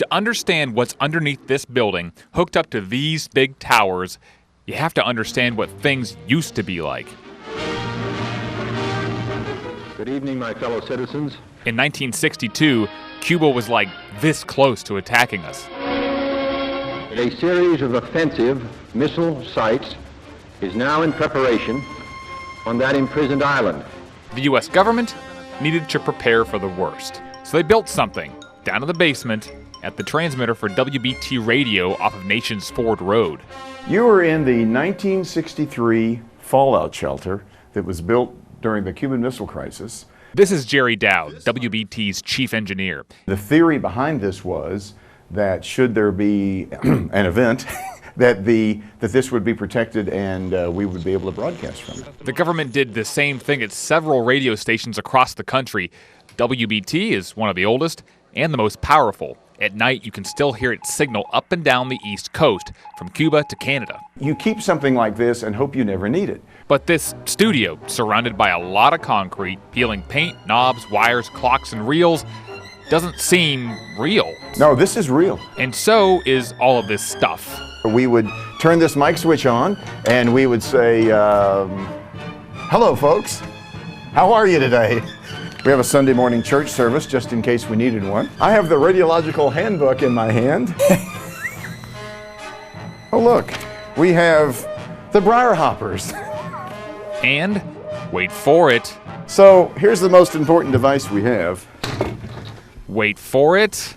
To understand what's underneath this building, hooked up to these big towers, you have to understand what things used to be like. Good evening, my fellow citizens. In 1962, Cuba was like this close to attacking us. A series of offensive missile sites is now in preparation on that imprisoned island. The U.S. government needed to prepare for the worst. So they built something down in the basement at the transmitter for WBT radio off of Nations Ford Road. You were in the 1963 fallout shelter that was built during the Cuban Missile Crisis. This is Jerry Dowd, WBT's chief engineer. The theory behind this was that should there be an event, that this would be protected and we would be able to broadcast from it. The government did the same thing at several radio stations across the country. WBT is one of the oldest and the most powerful. At night, you can still hear its signal up and down the East Coast, from Cuba to Canada. You keep something like this and hope you never need it. But this studio, surrounded by a lot of concrete, peeling paint, knobs, wires, clocks, and reels, doesn't seem real. No, this is real. And so is all of this stuff. We would turn this mic switch on and we would say, hello folks, how are you today? We have a Sunday morning church service just in case we needed one. I have the radiological handbook in my hand. Oh look, we have the briar hoppers. And, wait for it. So here's the most important device we have. Wait for it.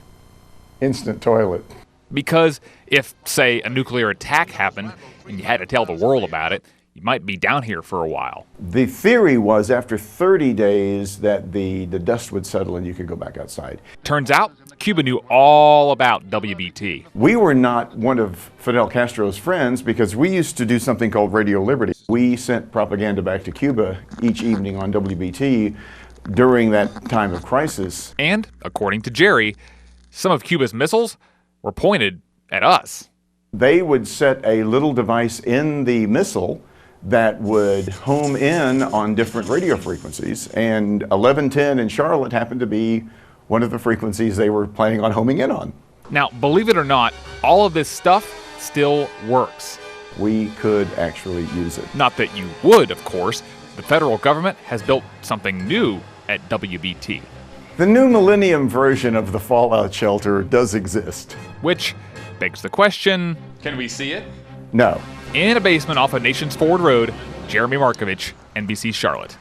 Instant toilet. Because if, say, a nuclear attack happened and you had to tell the world about it, you might be down here for a while. The theory was after 30 days that the dust would settle and you could go back outside. Turns out, Cuba knew all about WBT. We were not one of Fidel Castro's friends because we used to do something called Radio Liberty. We sent propaganda back to Cuba each evening on WBT during that time of crisis. And, according to Jerry, some of Cuba's missiles were pointed at us. They would set a little device in the missile that would home in on different radio frequencies, and 1110 in Charlotte happened to be one of the frequencies they were planning on homing in on. Now, believe it or not, all of this stuff still works. We could actually use it. Not that you would, of course. The federal government has built something new at WBT. The new millennium version of the fallout shelter does exist. Which begs the question, can we see it? No. In a basement off of Nations Ford Road, Jeremy Markovich, NBC Charlotte.